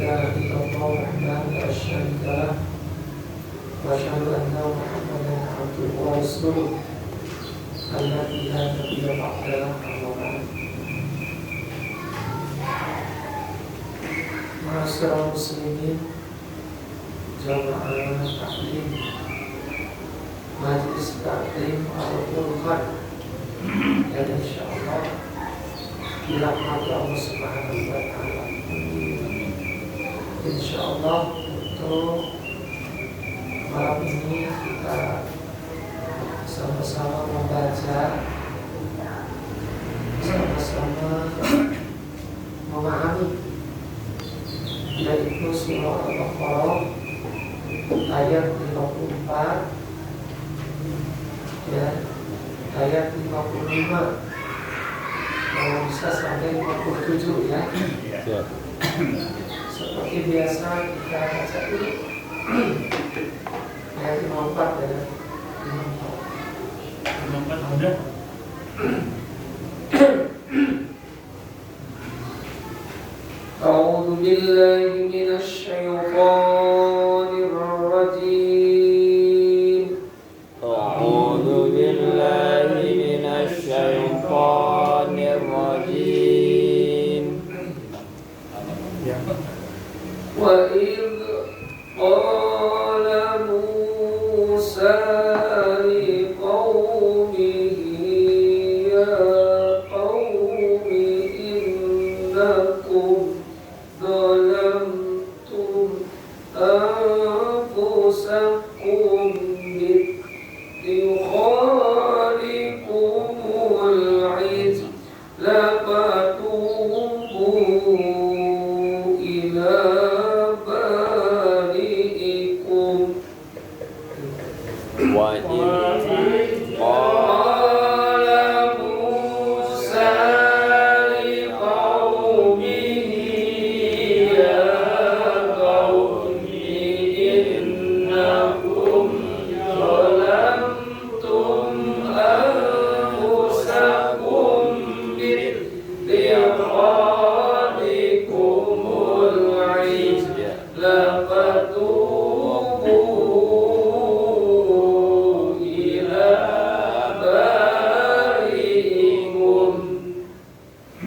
إله إلا الله وحده لا شريك له وأشهد أن محمدا عبده ورسوله الذي لا نبي بعده أما بعد. Ma'asyiral muslimin, jamaah taklim Majlis Taklim Al-Qur'an dan insyaallah dirahmati Allah Subhanahu wa taala. Insyaallah untuk malam ini kita sama-sama membaca, sama-sama memahami, yaitu surah Al-Baqarah ayat 54 ya, ayat 55 kalau bisa sampai 57 ya. Seperti biasa kita baca dulu ayat 54 ya. 54 ada. أعوذ بالله من الشيطان الرجيم. أعوذ بالله من الشيطان الرجيم. وإذ قال موسى لقومه يا قوم إنكم ظلمتم أنفسكم باتخاذكم العجل فتوبوا إلى بارئكم. قال موسى لقومه يا قوم إنكم ظلمتم أنفسكم باتخاذكم العجل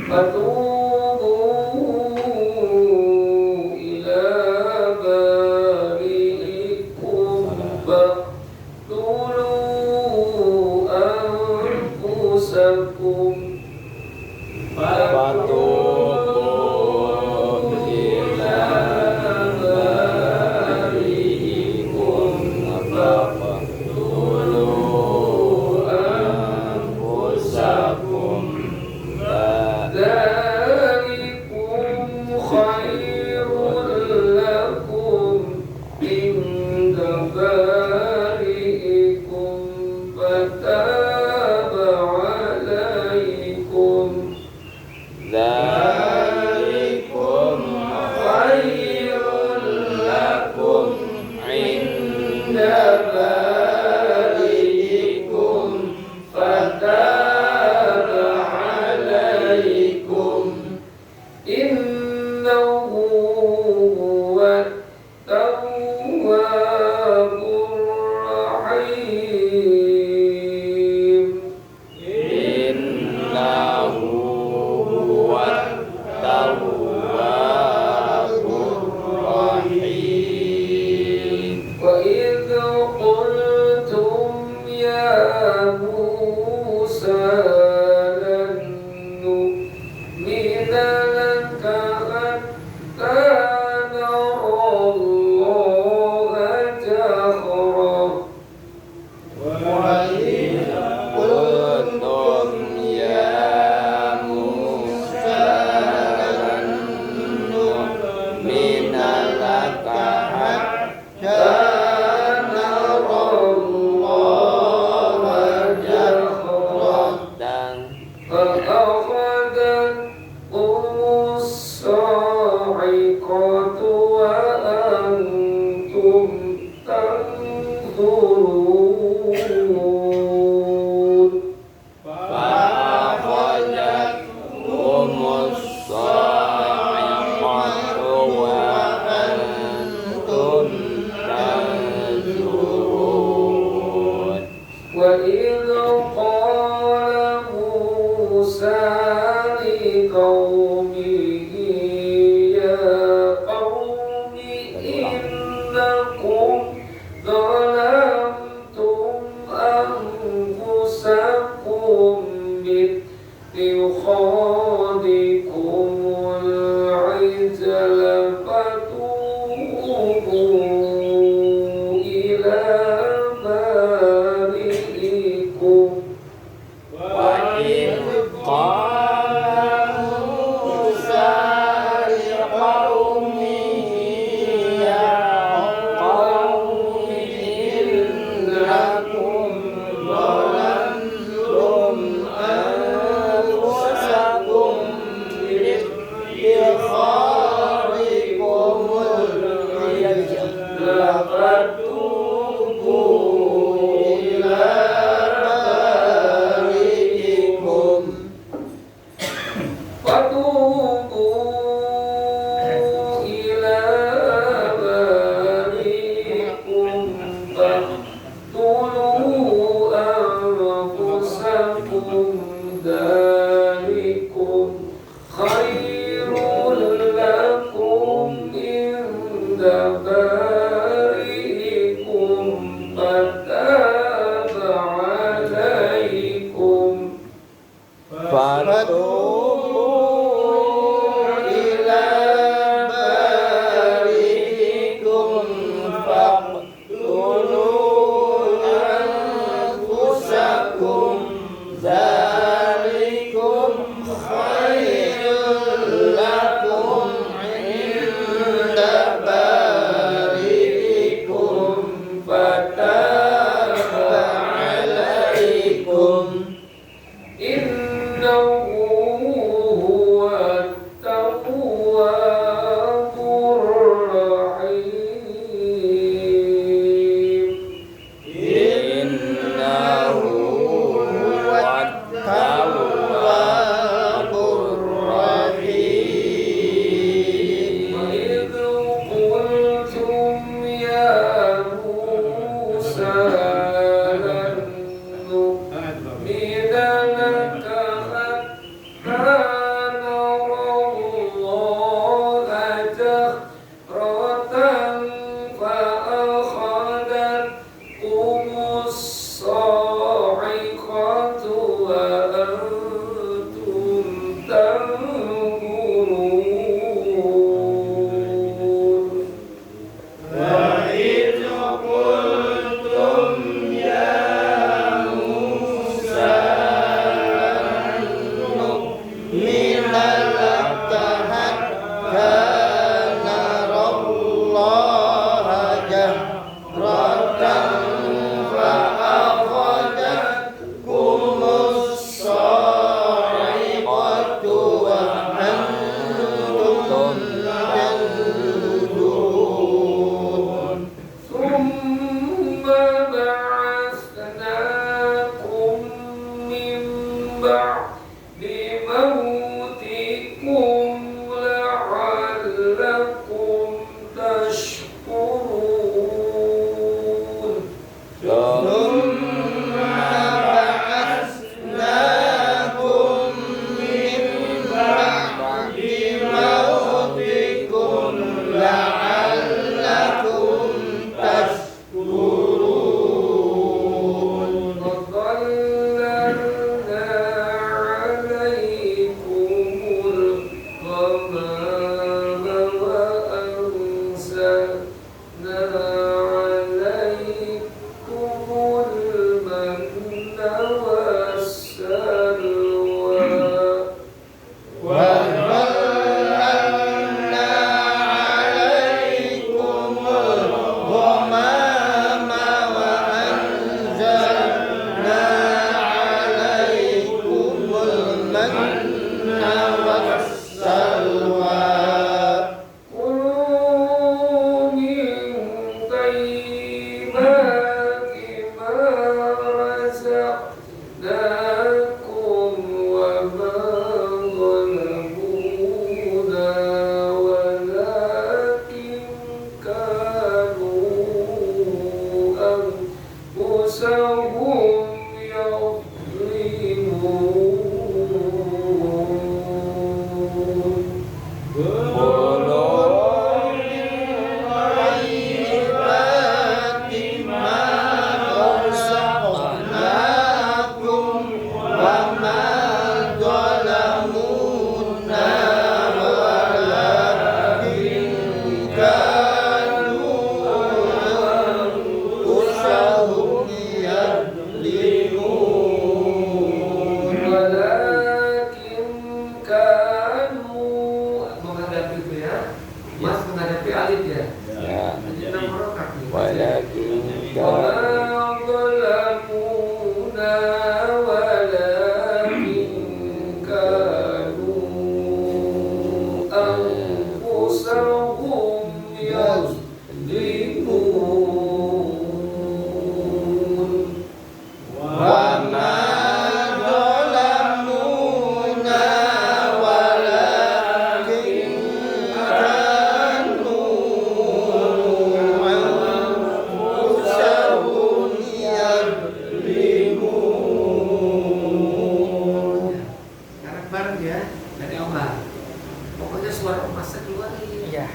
فتوبوا إلى بارئكم فاقتلوا أنفسكم ذلكم خير لكم عند بارئكم فتاب عليكم. ذلكم خير لكم عند بارئكم فتاب عليكم إنه هو التواب الرحيم. إنه هو التواب الرحيم. وإذ قلتم يا موسى لن نؤمن لك حتى نرى الله جهرا. وإذ قلتم يا موسى لن نؤمن لك حتى نرى الله جهرا فأخذتكم الصاعقة وأنتم تنظرون. فأخذتكم الصاعقة كانوا أنفسهم يظلمون Walakin kanu menghadapi itu ya, Mas menghadapi alif ya. Ya. Jadi enam harokat nih. Walakin Wama kanu zalamuna walakin kanu anfusahum yazlimun. wa ma zalamuna walakin kanu anfusahum yadlimun. Sekarang bareng ya, dari Omar. Pokoknya suara Omasnya keluar nih. Iya.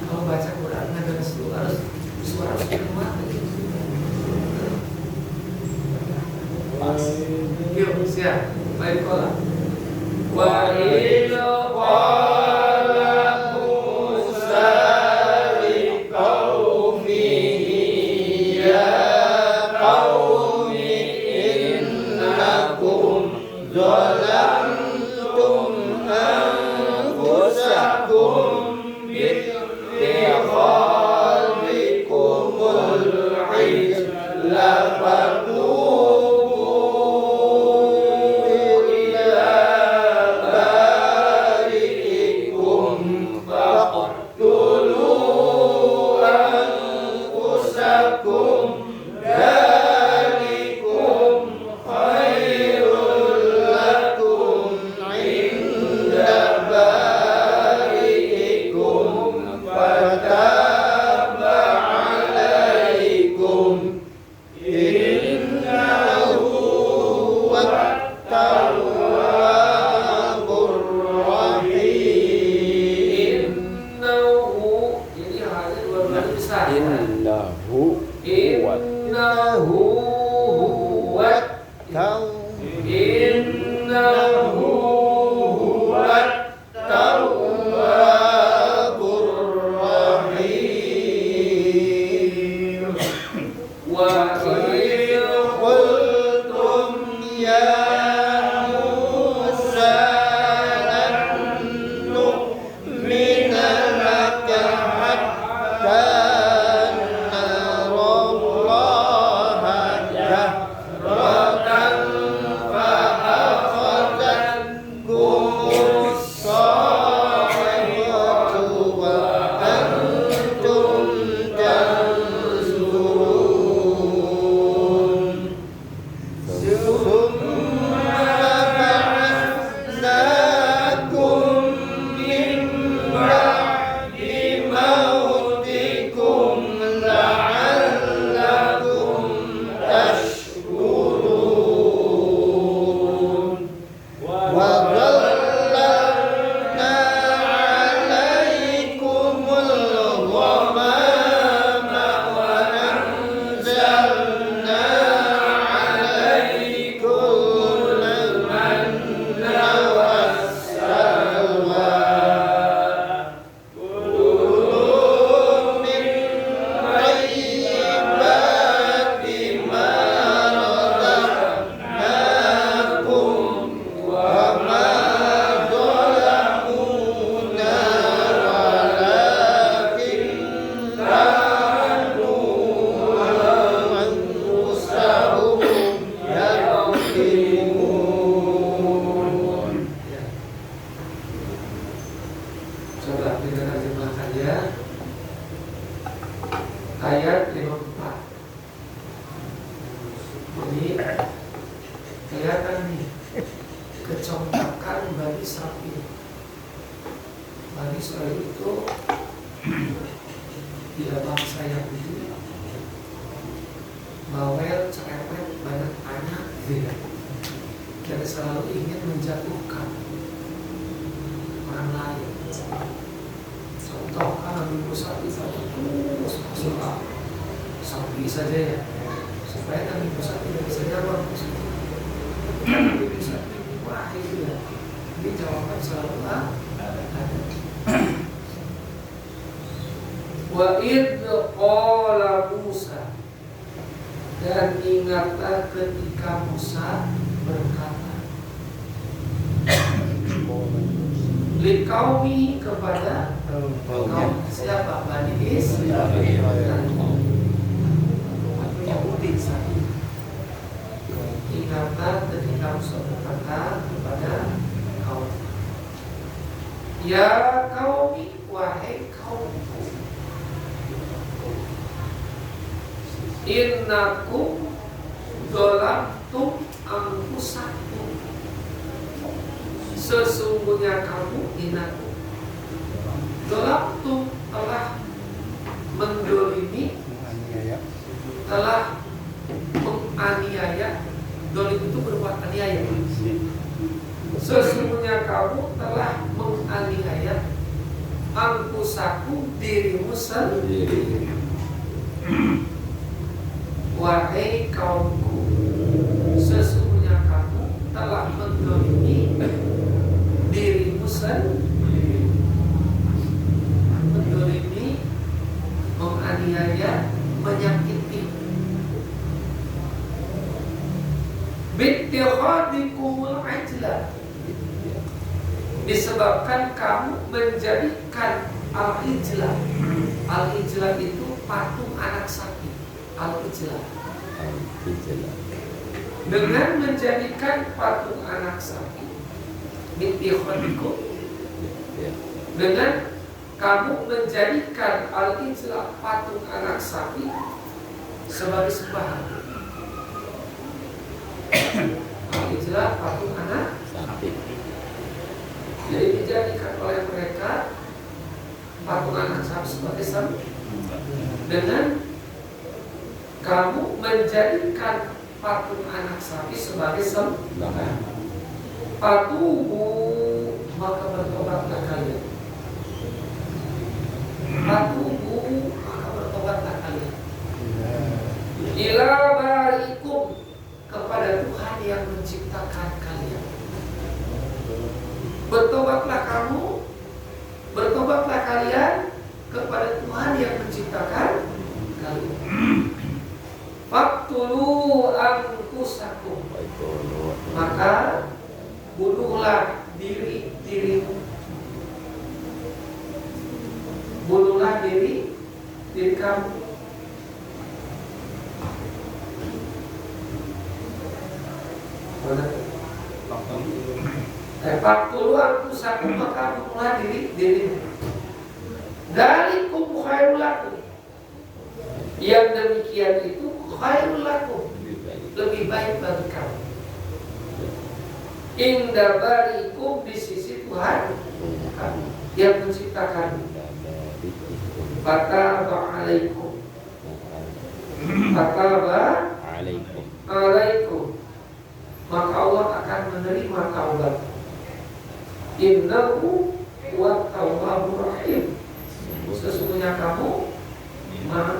Kalau baca Quran ada suara harus keluar. Yuk siap. Baik kolam. Wa ila qala Musa liqaumihi ya qaumi Innakum zalamtum anfusakum bittikhadikumul ijla fatubu ila bari'ikum faqtulu anfusakum dzalikum khairul lakum inda bari'ikum fataba alaikum innahu huwat tawwabur rahim. Innahu ini hanya dua kali besar. Innahu Innahu huwat Innahu huwat tawwabur rahim. wa إذ قلتم يا موسى لن نؤمن لك حتى نرى الله جهرة فأخذتكم الصاعقة وأنتم تنظرون ثم بعثناكم من بعد موتكم لعلكم تشكرون وظللنا عليكم الغمام وأنزلنا عليكم المن والسلوى كلوا من طيبات ما رزقناكم وما ظلمونا ولكن كانوا أنفسهم يظلمون. Coba kita terjemahkan ya. Ayat 54. Jadi kelihatan nih kecongkakan Bani Israil. Bani Israil itu dia bangsa Yahudi, bawel, cerewet, banyak tanya, gitu. Dan selalu ingin menjatuhkan orang lain. Contoh kan Nabi Musa bisa terus masuk sapi saja ya, supaya Nabi Musa tidak bisa jawab. Jadi jawaban selalu ada. Wa idh qala Musa, dan ingatlah ketika Musa berkata liqaumi, kepada kaum siapa? Bani Israil. Yahudi saja. Ingatlah ketika Musa berkata kepada kaum, ya kaumi, wahai kaumku, innakum dolamtum anfusakum, sesungguhnya kamu, innakum dolamtum, telah mendolimi, telah menganiaya. Dolim itu berbuat aniaya. Sesungguhnya kamu telah menganiaya anfusakum, dirimu sendiri. Wahai kaumku, sesungguhnya kamu telah mendolimi dirimu sendiri. Mendolimi, menganiaya, menyakiti. Bittikhadikumul ajla, disebabkan kamu menjadikan al-ijla. Al-ijla itu patung anak sapi. Al-ijla. Dengan menjadikan patung anak sapi, bittikhadikum, dengan kamu menjadikan al-ijla, patung anak sapi, sebagai sembahan. Al-ijla, patung anak sapi. Jadi dijadikan oleh mereka patung anak sapi sebagai sembahan. Dengan kamu menjadikan patung anak sapi sebagai sembahan, patuhu, maka bertobatlah kalian. Patuhu, maka bertobatlah kalian. Ila barikum, kepada Tuhan yang menciptakan kalian. Bertobatlah kamu, bertobatlah kalian kepada Tuhan yang menciptakan kalian. Faqtulu anfusakum, maka bunuhlah dirimu. Bunuhlah diri kamu. Faqtulu anfusakum, maka bunuhlah dirimu. Dzalikum khairul lakum, yang demikian itu khairul lakum, lebih baik bagi kamu. Inda barikum, di sisi Tuhan kamu yang menciptakan. Fataba alaikum, fataba alaikum, maka Allah akan menerima taubat. Innahu huwat tawwabur rahim, sesungguhnya kamu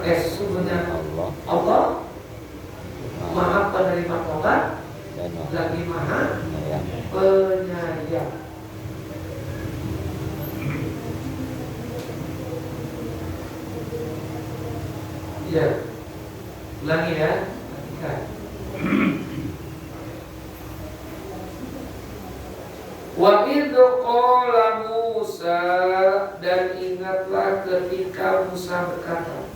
sesungguhnya Allah Maha penerima taubat lagi Maha penyayang. Ya, ulangi ya. Wa idh qala Musa, dan ingatlah ketika Musa berkata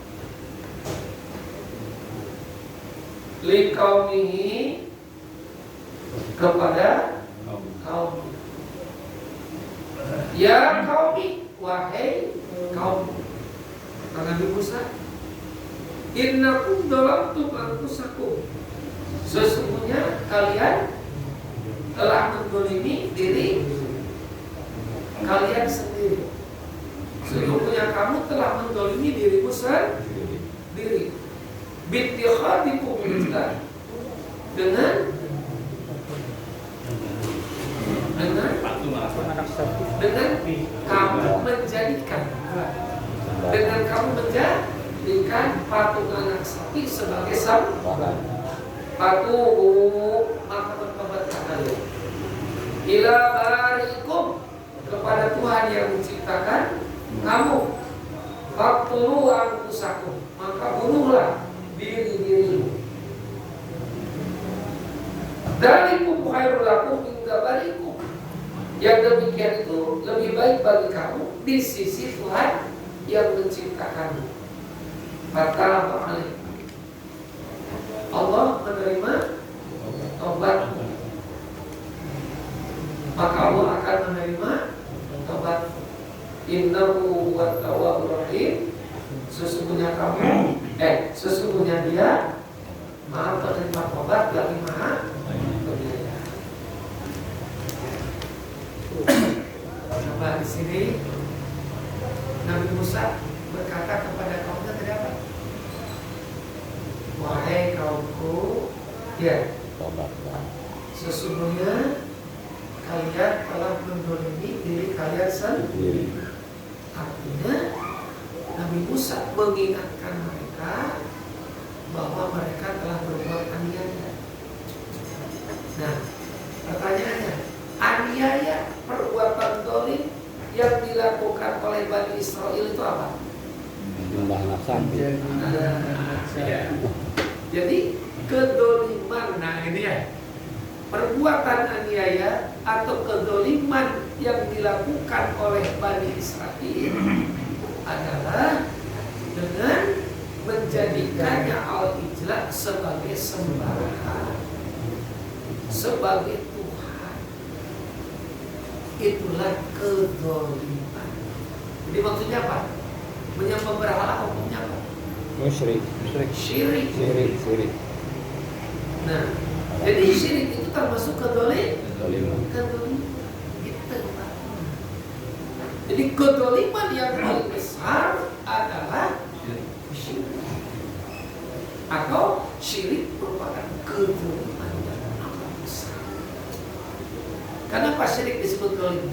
liqaumihi, kepada kaum, ya qaumi, wahai kaum. Nabi Musa, innakum dalamtum anfusakum, sesungguhnya kalian telah menzalimi diri kalian sendiri. Sesungguhnya kamu telah menzalimi dirimu sendiri. Bittikhadikum ijla, dengan kamu menjadikan, dengan kamu menjadikan patung anak sapi sebagai sembahan. Patuhu, maka bertobatlah kalian. ila barikum, kepada Tuhan yang menciptakan kamu. Faqtulu anfusakum, maka bunuhlah diri-dirimu. Dzalikum khairul lakum inda barikum. Yang demikian itu lebih baik bagi kamu di sisi Tuhan yang menciptakanmu. Fataba alaikum, Allah menerima taubatmu, maka Allah akan menerima taubatmu. Innahu huwat tawwabur rahim, sesungguhnya sesungguhnya Dia Maha penerima taubat lagi Maha penyayang. Coba di sini Nabi Musa berkata kepada kaumnya tadi apa? Wahai kaumku, ya, sesungguhnya kalian telah mendolimi diri kalian sendiri. Artinya Nabi Musa mengingatkan mereka bahwa mereka telah berbuat aniaya. Nah, pertanyaannya, aniaya, perbuatan dolim yang dilakukan oleh Bani Israel itu apa? Jadi kedoliman, nah ini ya, perbuatan aniaya atau kedoliman yang dilakukan oleh Bani Israel adalah dengan menjadikannya al-ijlah sebagai sembahan, sebagai Tuhan. Itulah kedoliman. Jadi maksudnya apa? Menyembah berhala hukumnya apa? Musyrik. Syirik. Nah, jadi syirik itu termasuk kedoliman. Gitu, Pak. Jadi kedoliman yang paling besar adalah syirik. Atau syirik merupakan kedoliman yang amat besar. Kenapa syirik disebut dolim?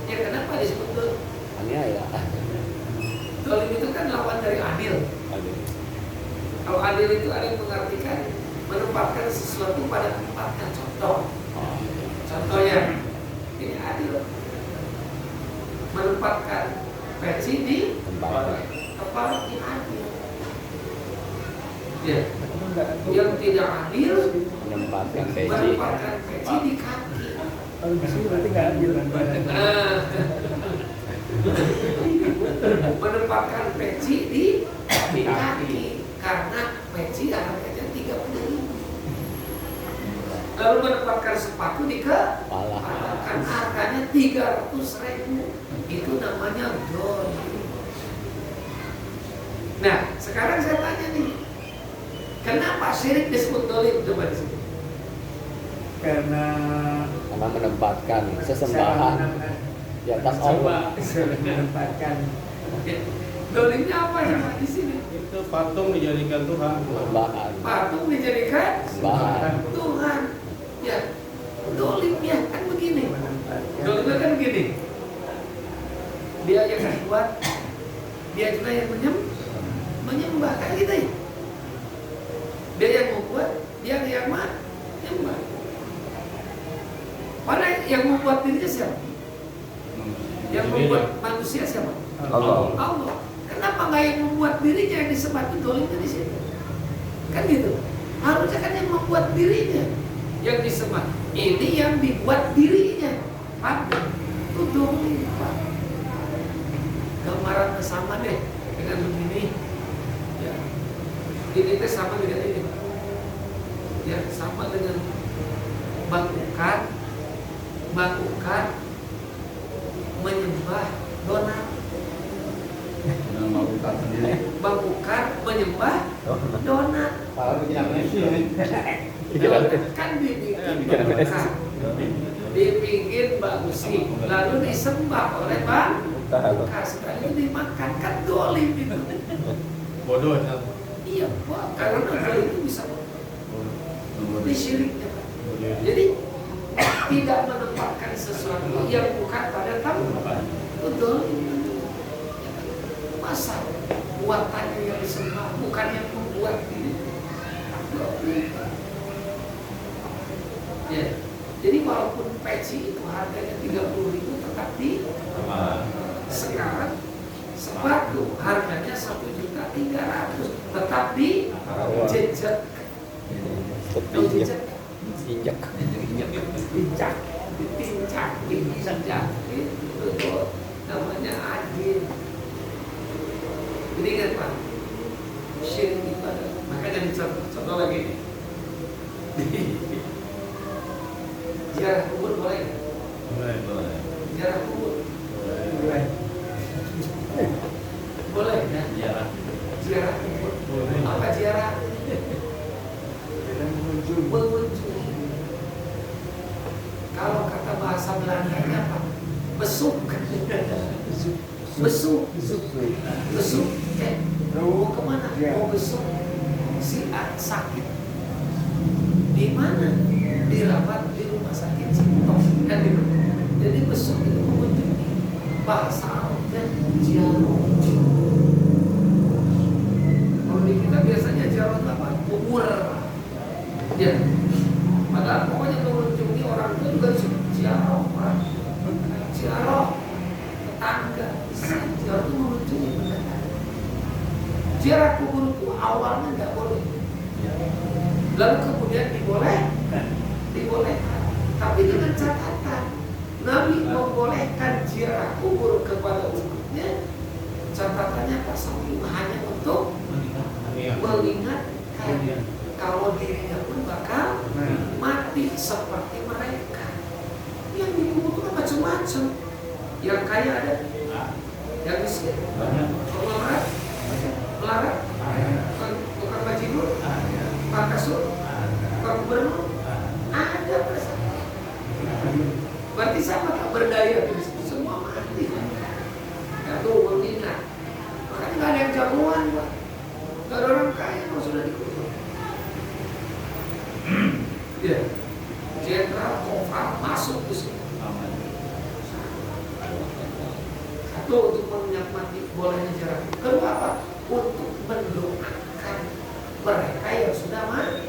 Ya, kenapa disebut dolim? Aniaya. Dolim itu kan lawan dari adil. Kalau adil itu ada yang mengartikan menempatkan sesuatu pada tempatnya. Contohnya ini adil, menempatkan peci di tempat yang adil. Ya. Yang tidak adil menempatkan peci di kaki. Berarti nggak adil. Menempatkan peci di kaki karena peci harganya 30.000. Lalu menempatkan sepatu di kepala karena harganya 300.000. Itu namanya dolim. Nah, sekarang saya tanya nih, kenapa syirik disebut dolim? Coba di sini. Karena menempatkan sesembahan di atas Allah. Menempatkan. Dolimnya apa ya di sini? Itu patung dijadikan Tuhan. Patung dijadikan Tuhan. Ya, dolimnya kan begini. Dolimnya kan begini. Dia yang membuat, dia juga yang menyembah kan gitu ya. Dia yang membuat, dia yang menyembah. Mana yang membuat dirinya siapa? Yang membuat manusia siapa? Allah. Kenapa nggak yang membuat dirinya yang disembah itu dolimnya di situ? Kan gitu. Harusnya kan yang membuat dirinya yang disembah. Ini yang dibuat dirinya. Patung itu dolim, Pak. Gambaran sama deh dengan begini. Ya. Ini teh sama dengan ini. Ya, sama dengan bangkukan menyembah donat. Bangkukan menyembah donat. Kan dibikin bagusi, lalu disembah oleh bangkukan, setelah itu dimakan, kan dolim itu. Bodoh. Iya, Pak, karena dolim itu bisa disyiriknya. Jadi tidak menempatkan sesuatu yang bukan pada tempat itu dolim. Masa buatannya yang disembah, bukan yang membuat diri. Ya. Jadi walaupun peci itu harganya 30.000 tetap di sekarang sepatu harganya 1.300.000 tetap di jejak. Injek. Ditincak itu tuh namanya adil. Jadi ingat Pak, syirik ibadah. Makanya contoh lagi nih. Ziarah kubur boleh nggak? Boleh. Ziarah kubur Mulai. boleh ya? Ziarah kubur. Apa ziarah? Mengunjungi. Kalau kata bahasa Belandanya apa? Besuk. Besuk. Mau kemana? Mau besuk si A sakit. Di mana? Dirawat di rumah sakit Sintok. Kan gitu. Jadi besuk itu mengunjungi. Bahasa Arabnya ziarah. Kalau di kita biasanya ziarah apa? Kubur. Ya. Padahal pokoknya mengunjungi orang itu juga ziarah. Ziarah tetangga. Ziarah itu mengunjungi tetangga. Ziarah kubur itu awalnya nggak boleh. Lalu kemudian dibolehkan. Tapi dengan catatan Nabi membolehkan ziarah kubur kepada umatnya. Catatannya pasal 5 hanya untuk mengingatkan kalau dirinya pun bakal mati seperti mereka. Yang dikubur itu macam-macam. Yang kaya ada, yang miskin, pemarat, melarat, tukang bajinur, pak kasur, pak gubernur, ada bersama. Berarti sama tak berdaya itu semua mati. Ya tuh mengingat. Makanya nggak ada yang jagoan, Pak. Nggak ada orang kaya kalau sudah dikubur. Ya, jenderal Kofar masuk ke sini. Satu untuk menyemati bolehnya jarak. Kedua apa? Untuk mendoakan mereka yang sudah mati.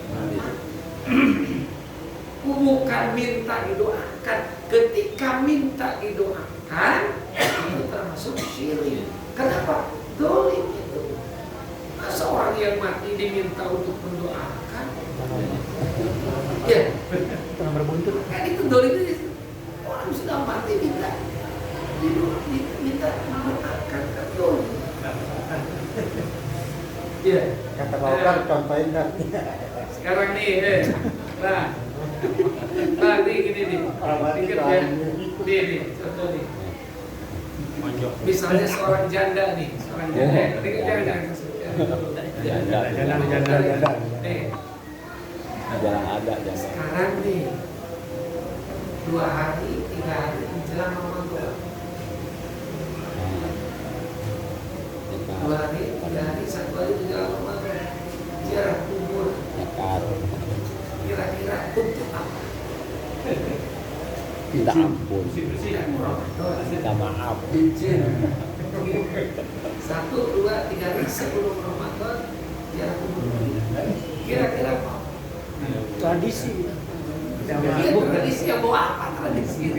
Bukan minta didoakan. Ketika minta didoakan itu termasuk syirik. Kenapa? Dolim itu. Masa orang yang mati diminta untuk mendoakan? Ya, Tengah berbuntut. kan itu dolim itu. Orang sudah mati minta mendoakan kan dolim. Ya. Kata Pak Okar, contohin kan. Sekarang nih, nah nih gini nih, pikirnya, nih, contoh nih. Misalnya seorang janda nih, jangan. Janda. Nih, Jarang ada. sekarang nih, 2 hari, 3 hari menjelang Ramadan. 2 hari, 3 hari, 1 hari menjelang Ramadan. Ziarah kubur. Kira-kira untuk apa? Minta ampun. Ramadan. Minta maaf. 1, 2, 3 hari sebelum Ramadan ziarah kubur. Kira-kira apa? Tradisi. Iya, tradisi yang bawa apa tradisi?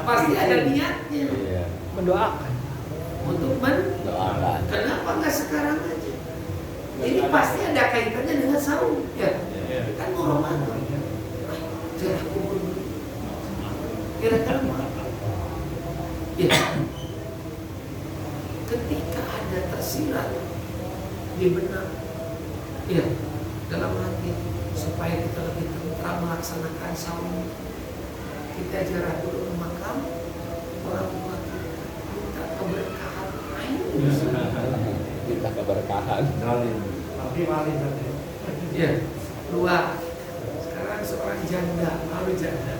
Pasti ada niatnya Iya. Mendoakan. untuk Doakan. Kenapa nggak sekarang aja? Ini pasti ada kaitannya dengan saum, ya? Kan mau Ramadan. Ziarah kubur. Kira-kira apa? Ya. Ketika ada tersirat di benak, ya, dalam hati, supaya kita lebih tentram melaksanakan saum, kita ziarah dulu ke makam orang tua kita, minta keberkahan. Minta keberkahan. Ya, 2. Sekarang seorang janda, lalu janda.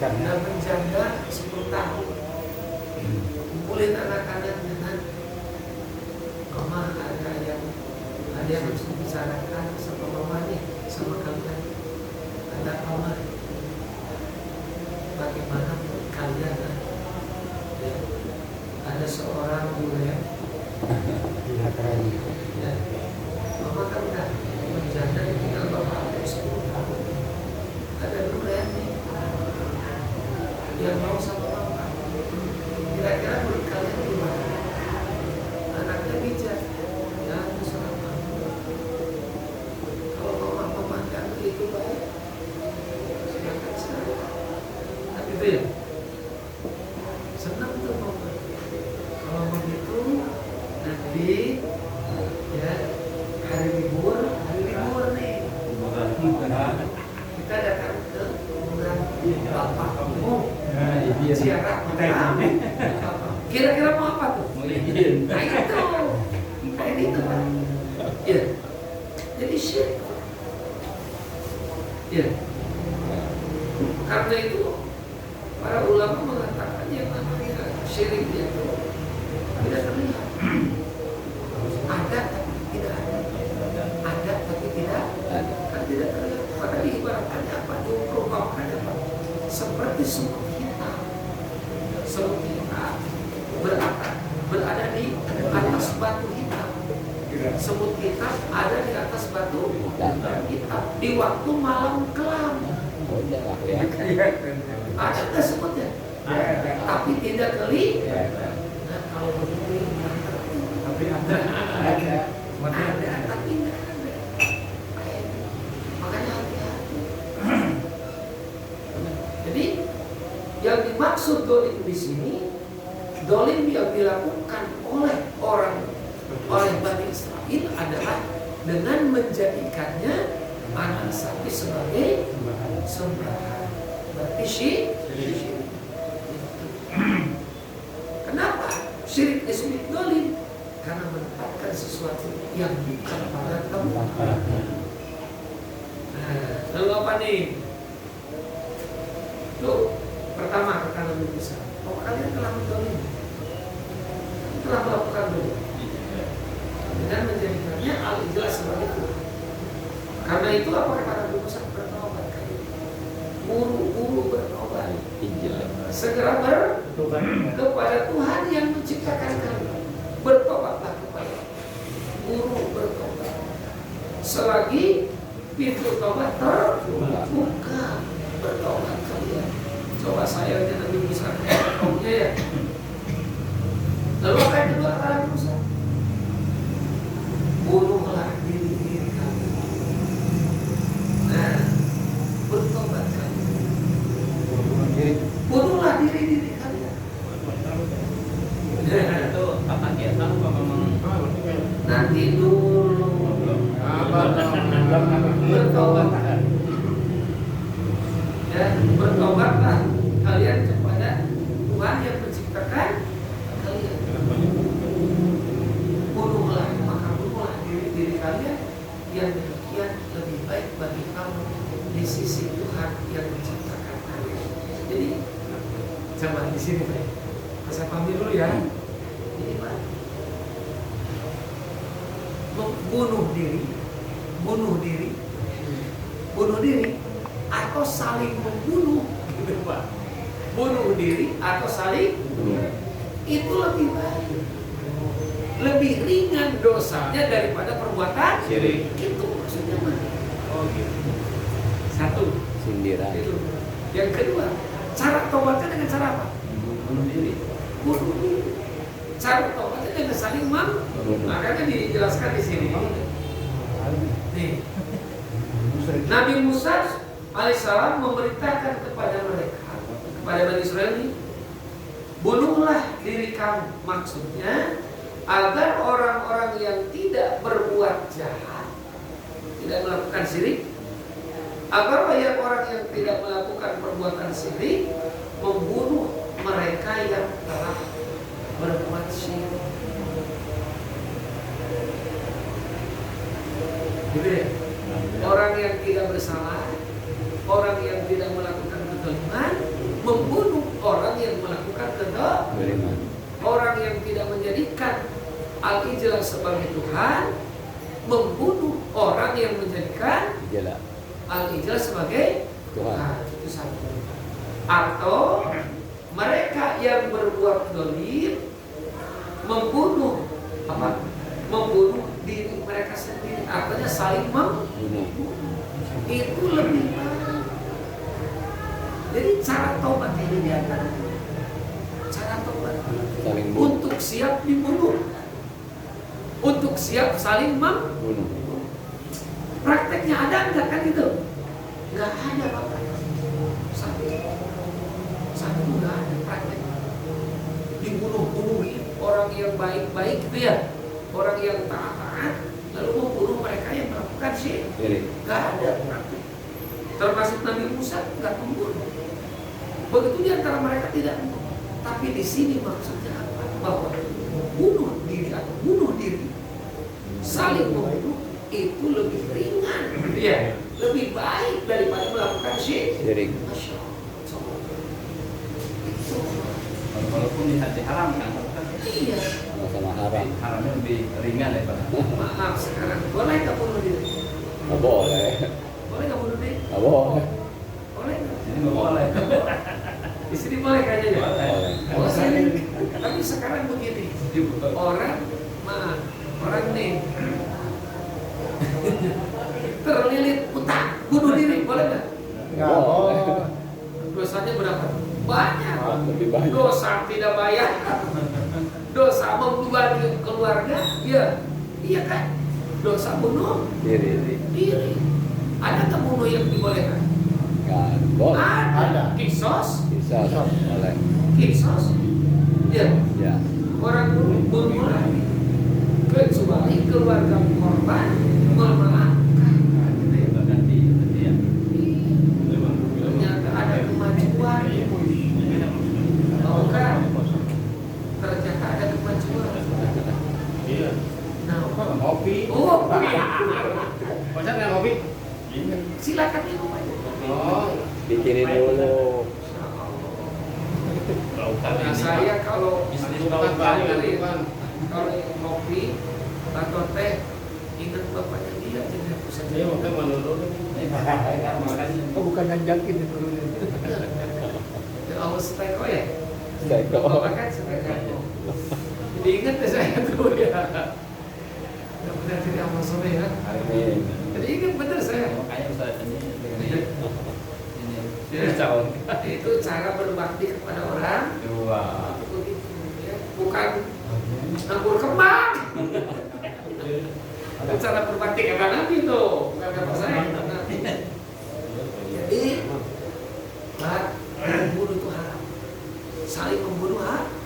Dan menjanda 10 tahun. Kumpulin anak-anak dengan mama, ada yang harus dibicarakan sama mama nih, sama kalian. Ada mama, bagaimana menurut kalian? Ya, ada seorang guru ya, mama kan udah menjanda tinggal bapak yang mau sama bapak. Kira-kira menurut kalian gimana? Anaknya bijak, jangan sama. Kalau mama memandang itu baik, silakan saja. Tapi itu ya, senang tuh mama. Kalau begitu nanti ya hari libur nih. Kita datang ke kuburan bapak. Ziarah makam. Kira-kira mau apa tuh? Nah itu, kayak gitu kan? Ya, jadi syirik. Ya, karena itu para ulama mengatakan yang namanya syirik itu tidak terlihat. Ada tapi tidak ada. Ada tapi tidak ada. Kan tidak terlihat. Maka diibaratkannya apa? Diumpamakannya apa? Seperti semut hitam. Semut hitam berada di atas batu hitam. Semut hitam ada di atas batu hitam di waktu malam kelam. Udah lah ya. Ada nggak semutnya? Tapi tidak geli. Nah kalau begitu Tapi ada. ada tapi tidak ada. Makanya hati-hati. Jadi yang dimaksud dolim di sini, dolim yang dilakukan oleh Bani Israel adalah dengan menjadikannya anak sapi sebagai sembahan. Berarti syirik. Kenapa syirik disebut dolim? Karena menempatkan sesuatu yang bukan pada tempatnya. Nah, lalu apa nih? Tuh, pertama kata Nabi Musa, bahwa kalian telah mendolim, telah melakukan dolim dengan menjadikannya al-ijlah sebagai Tuhan. Karena itu apa kata Nabi Musa? Bertobat kalian, buru-buru bertobat, segera kepada Tuhan yang menciptakan kalian. Bertobatlah kepada buru bertobat. Selagi pintu tobat terbuka, bertobat kalian. Coba saya aja Nabi Musa kaumnya ya. Lalu apa yang kedua kata Nabi Musa? Bunuhlah diri kalian. Nah, bertobat kalian. Bunuhlah diri kalian. Itu apa kiasan apa memang Nanti dulu bertobatlah. Ya, bertobatlah kalian kepada Tuhan yang menciptakan kalian. Bunuhlah, maka bunuhlah diri kalian, yang demikian lebih baik bagi kamu di sisi Tuhan yang menciptakan kalian. Jadi coba di sini Pak, saya pamit dulu ya. Ini Pak, bunuh diri atau saling membunuh, gitu Pak. Bunuh diri atau saling itu lebih baik, lebih ringan dosanya daripada perbuatan Syirik. itu maksudnya Pak. Oh gitu. Satu, sindiran. itu. Yang kedua, cara tobatnya dengan cara apa? Bunuh diri. Bunuh diri. Cara tobatnya dengan saling membunuh. Makanya dijelaskan di sini. Nih, Nabi Musa alaihissalam memerintahkan kepada mereka, kepada Bani Israel ini, bunuhlah diri kamu. Maksudnya agar orang-orang yang tidak berbuat jahat, tidak melakukan syirik, agar orang yang tidak melakukan perbuatan syirik membunuh mereka yang telah berbuat syirik. Gitu ya? Orang yang tidak bersalah, orang yang tidak melakukan kezaliman, membunuh orang yang melakukan kezaliman. Orang yang tidak menjadikan al-ijlah sebagai Tuhan, membunuh orang yang menjadikan al-ijlah sebagai Tuhan. Itu satu. Atau mereka yang berbuat dolim membunuh apa? Membunuh diri mereka sendiri, artinya saling membunuh. Itu lebih baik. Jadi cara taubat ini diantara cara taubat Saling bunuh. untuk siap dibunuh, untuk siap saling Bunuh. prakteknya ada enggak kan itu? Enggak ada Bapak. Satu enggak ada prakteknya. Dibunuh-bunuhin orang yang baik-baik itu ya, orang yang taat, lalu membunuh mereka yang melakukan syirik. Enggak ada praktek. Termasuk Nabi Musa enggak membunuh. Begitu di antara mereka tidak membunuh. Tapi di sini maksudnya apa? Bahwa bunuh diri atau bunuh diri, saling membunuh itu lebih ringan, ya, lebih baik daripada melakukan syirik. Masya Allah. Itu. Walaupun diharamkan, kan? Iya. Sama-sama haram. Haramnya lebih ringan daripada. Maaf sekarang, boleh nggak bunuh diri? Nggak boleh. Boleh nggak bunuh diri? Nggak boleh. Boleh nggak? Ini nggak boleh. Di sini boleh kayaknya ya. Boleh. Oh, tapi sekarang begini, orang nih terlilit utang, bunuh diri, boleh nggak? Nggak boleh. Dosanya berapa? Banyak. Lebih banyak. Dosa tidak bayar, dosa membebani keluarga, ya, iya kan? Dosa bunuh Diri. diri. Ada nggak bunuh yang dibolehkan? Nggak boleh. Ada. Kisos, Bisa. Boleh. kisos, ya. Ya. Orang bunuh lagi, kecuali keluarga korban memaafkan. Ganti ya. Ternyata ada kemajuan, kan? Ternyata ada kemajuan. Iya. Nah, Kopi. oh, Pacar nggak kopi? silakan minum aja. Oh. Bikinin dulu. Nah, saya kalau Bisnis Bukan paling bukan. kalau kopi atau teh, ingat bapaknya dia jadi pusat. Iya, makanya menurut. Oh, bukan janjakin itu. Ya Allah seteko ya. Seteko. Bapak kan seteko. Jadi ingat deh saya tuh ya. Yang benar jadi amal soleh ya. Amin. Jadi ingat benar saya. Makanya Ustaz ini Itu cara berbakti kepada orang. dua. Begitu, ya. Bukan anggur kembang. Itu cara berbakti kata Nabi tuh, bukan kata saya. Kata Nabi. Jadi, membunuh itu haram. Saling membunuh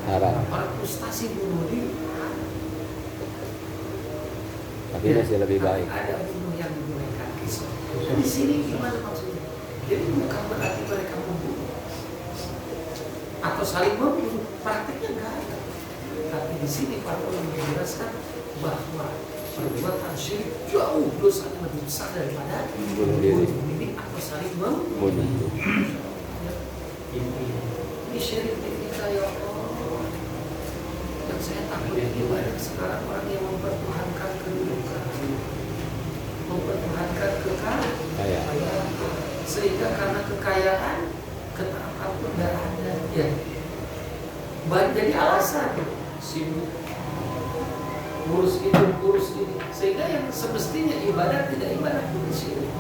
Haram. orang frustasi bunuh diri. Tapi masih lebih baik. Ada bunuh yang dibolehkan kisah. Di sini gimana maksudnya? Jadi bukan berarti mereka membunuh atau saling membunuh, praktiknya enggak ada. Tapi di sini para ulama menjelaskan bahwa perbuatan syirik jauh dosanya lebih besar daripada Bunuh diri. diri atau saling membunuh. Bunuh. Ini syirik ini ya Allah. Yang saya takut ini banyak sekarang orang yang mempertuhankan kedudukan, mempertuhankan kekayaan, sehingga karena kekayaan ketaatan pun tidak ada ya. Jadi alasan sibuk ngurus itu, ngurus ini, sehingga yang semestinya ibadah tidak ibadah pun syirik.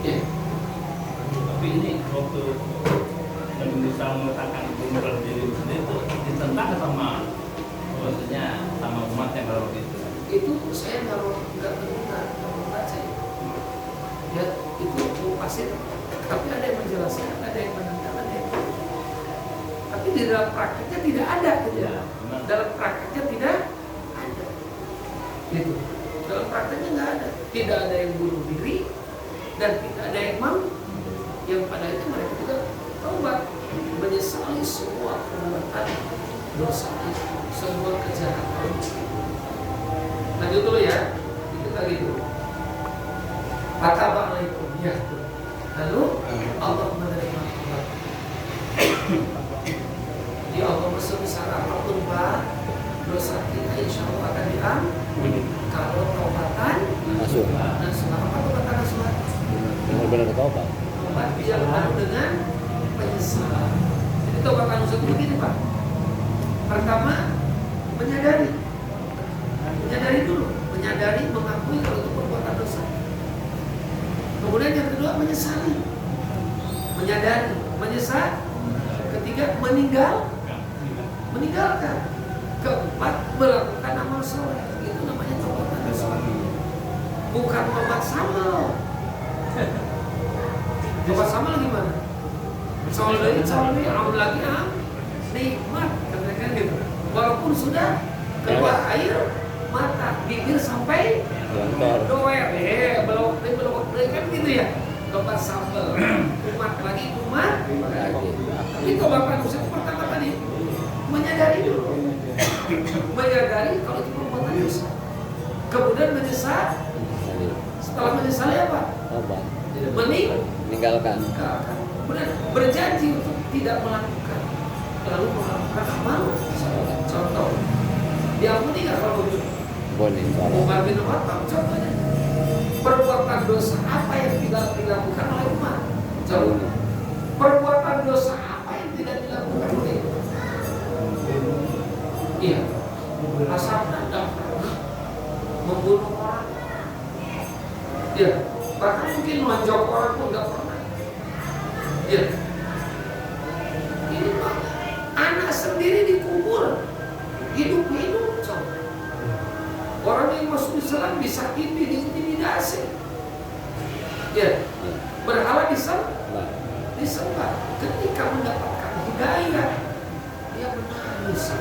Ya. Tapi ini waktu Nabi Musa mengatakan bunuh diri sendiri itu ditentang sama maksudnya sama umat yang baru itu. Itu saya nggak mendengar, nggak membaca. Ya itu pasti. Tapi ada yang menjelaskan, ada yang menentang, ada yang. Tapi di dalam prakteknya tidak ada, gitu. Ya, Dalam prakteknya tidak ada. Gitu. Dalam prakteknya nggak ada. Tidak ada yang bunuh diri dan tidak ada yang mau. Yang pada itu mereka juga taubat, menyesali semua perbuatan dosa itu, semua kejahatan. Lanjut dulu ya, itu lagi dulu. Assalamualaikum ya. Lalu Allah menerima taubat. Jadi Allah sebesar apapun Pak, dosa kita insya Allah akan diampuni. Kalau taubatan Masuk. nasuha, apa taubatan nasuha? Benar-benar tobat. Taubat yang penuh dengan penyesalan. Jadi taubatan nasuha itu begini Pak. Pertama, menyadari dulu, menyadari, mengakui kalau itu perbuatan dosa. Kemudian yang kedua menyesali. menyadari, menyesal. Ketiga, meninggalkan. Keempat, melakukan amal soleh. Itu namanya tobat nasuha. Bukan tobat samal. Tobat samal gimana? Soleh, amal lagi nikmat, katakan gitu. Walaupun sudah keluar air mata, bibir sampai doer, belum kan gitu ya. Tobat samal, umat lagi umat. Tapi tobat manusia pertama tadi menyadari dulu, menyadari kalau itu perbuatan dosa. Kemudian menyesal. Setelah menyesal apa? Meninggalkan. Kemudian berjanji untuk tidak melakukan, lalu melakukan amal. Contoh, diampuni nggak kalau begitu? Umar bin Khattab contohnya. Perbuatan dosa apa yang tidak dilakukan oleh Umar? Contoh, perbuatan dosa apa yang tidak dilakukan oleh Umar? Iya, asal tidak pernah membunuh orang. Iya, bahkan mungkin lonjok orang pun tidak pernah. Iya, ini Pak, anak sendiri dikubur, hidup-hidup. Orang yang masuk Islam bisa diintimidasi. Ya, berhala disembah. Ketika mendapatkan hidayah, dia menangis.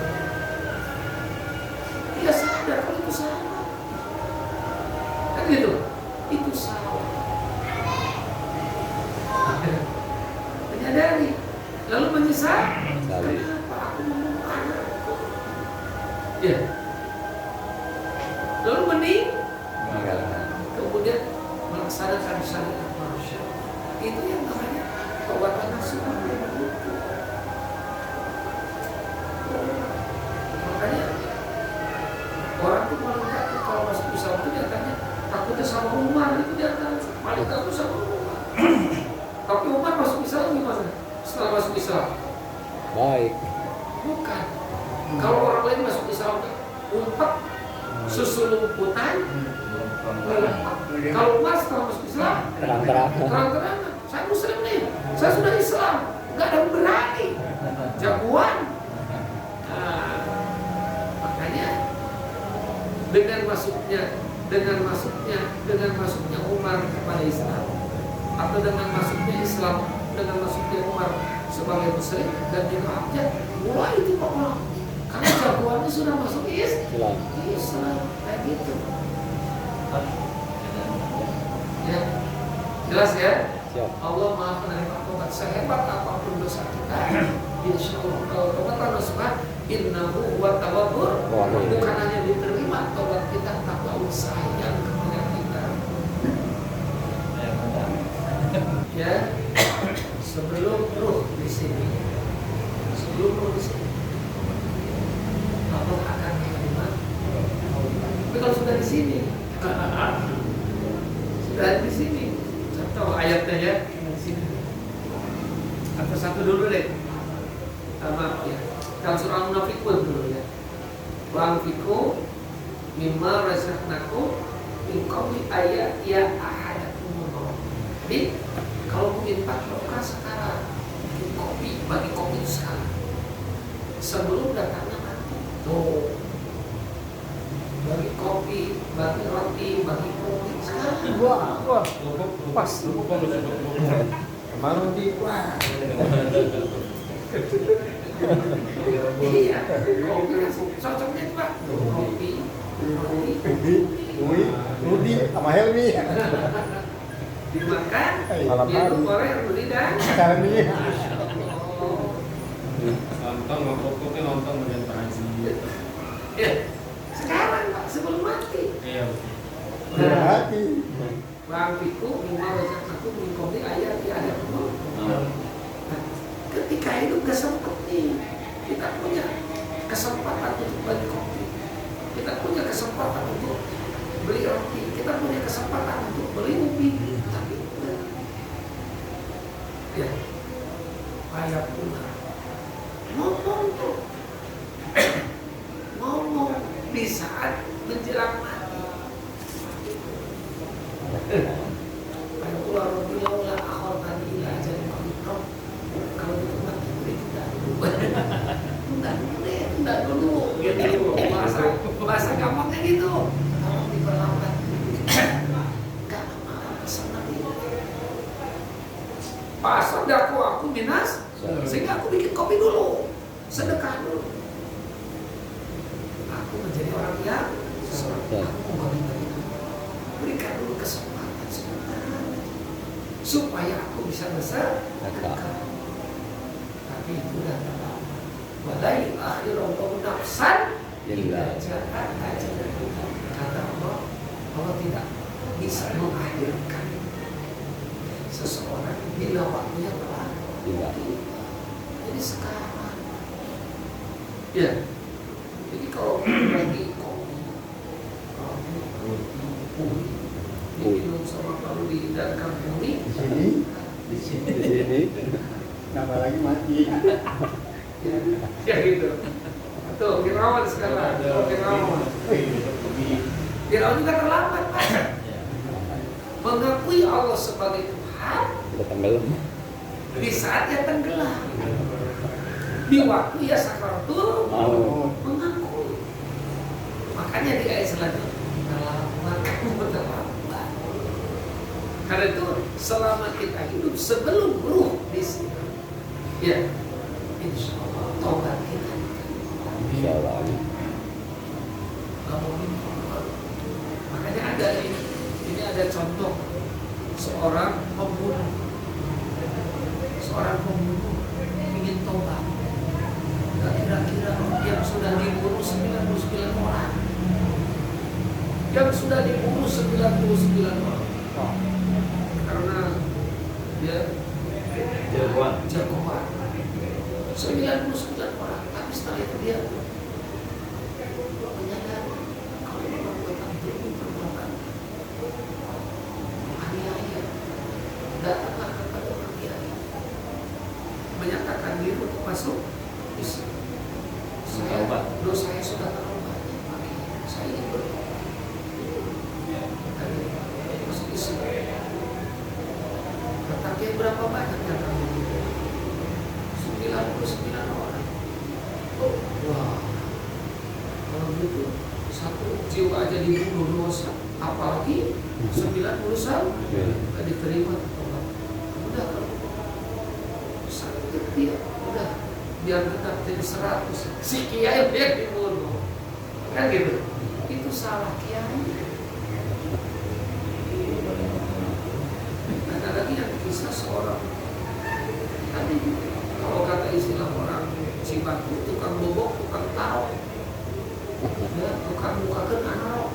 Dia sadar kalau itu salah. Kan gitu, itu salah. Menyadari, lalu menyesal. Kenapa aku membunuh anakku? Ya. Lalu meninggalkan, kemudian melaksanakan syariat manusia. Itu yang namanya tobat nasuha. Makanya orang tuh paling takut kalau masuk Islam itu dia tanya takutnya sama Umar, itu dia tanya paling takut sama Umar. Tapi Umar masuk Islam gimana? Setelah masuk Islam Baik. bukan. Kalau orang lain masuk Islam umpet susu lumputan. Kalau Umar setelah masuk Islam terang-terangan, saya Muslim nih, saya sudah Islam, nggak ada yang berani, jagoan. Nah, makanya dengan masuknya Umar kepada Islam, atau dengan masuknya Islam, dengan masuknya Umar sebagai Muslim dan juga abjad, mulai itu orang. Karena jagoannya sudah masuk Islam, kayak gitu. Ya, jelas ya. Siap. Allah Maha Penerima Taubat. Sehebat apapun dosa kita, insya Allah kalau taubat nasuha, innahu huwa tawwabur. Bukan hanya diterima taubat kita, tapi Allah sayang kepada kita. Ya, sebelum ruh di sini, Allah akan menerima. Tapi kalau sudah di sini, contoh ayatnya ya di sini. Atau satu dulu deh. Maaf ya. Dalam surah Munafiqun dulu ya. Wa anfiqu mimma razaqnakum min qabli ayat ya ahadakum. Jadi kalau infak sekarang, bagi kopi itu sekarang. Sebelum datangnya mati. Tuh. Bagi kopi, bagi roti, bagi kopi sekarang. Wah, pas. Kemana di wah. Iya, kopi cocoknya itu Pak. Kopi, Rudi sama Helmi. dimakan, Malam hari. minum oleh Rudi dan Helmi. Nonton ngokoknya nonton dengan Pak Haji. ya. Sekarang Pak, sebelum mati. Iya. Hati. Bang Piku, minimal rezeki aku mengkopi ayat di ayat itu. Ketika hidup gak sempet nih, kita punya kesempatan untuk beli kopi, kita punya kesempatan untuk beli roti, kita punya kesempatan untuk beli ubi, tapi ya, ayat pula ngomong tuh, ngomong di saat menjelang mati. Ayatullah Rabbi laula akhortani ila ajalin qarib Gitu, bahasa gampangnya gitu. Tolong diperlambat. Gak apa-apa, senang itu. Pas aku minus, sehingga aku bikin kopi dulu, sedekah dulu. Aku menjadi orang yang aku berikan dulu kesempatan sebentar, supaya aku bisa bersedekah. Tapi itu udah terlambat. Walai akhirullahu nafsan illa ja'at ajaluha. Kata Allah, Allah tidak bisa mengakhirkan seseorang bila waktunya telah tiba. Jadi sekarang, ya. Jadi kalau lagi kopi, diminum sama kalau dihidangkan bumi Di sini. Di sini. Nambah lagi mati. ya gitu. Tuh, Firaun sekarang. Firaun juga terlambat, Pak. Mengakui Allah sebagai Tuhan Udah tenggelam. di saat dia tenggelam. Di waktu ya sakaratul mengakui. Makanya di ayat selanjutnya terlambat. Karena itu selama kita hidup sebelum ruh di sini, ya, insya Allah taubat kita. Insya Allah. Makanya ada ini ada contoh seorang pembunuh ingin taubat. Kira-kira yang sudah dibunuh 99 orang, karena dia jagoan 99 orang. Tapi setelah itu dia menyadari kalau perbuatan aniaya datanglah kepada orang kiai, menyatakan diri untuk masuk Islam. Dosa saya sudah terlalu banyak, makanya saya ingin bertobat. Masuk Islam. Tetapi berapa banyak yang kamu? 99 orang. Wah, kalau gitu satu jiwa aja dibunuh dosa, apalagi 99 nggak diterima tobat. Udah kalau sakit dia, udah biar tetap jadi 100. Si kiai yang dibunuh, kan gitu. Itu salah kiai. Ada lagi yang kisah seorang tadi, kalau kata istilah orang Cibatu, tukang bobok, tukang tarok, ya, tukang bukakan anak.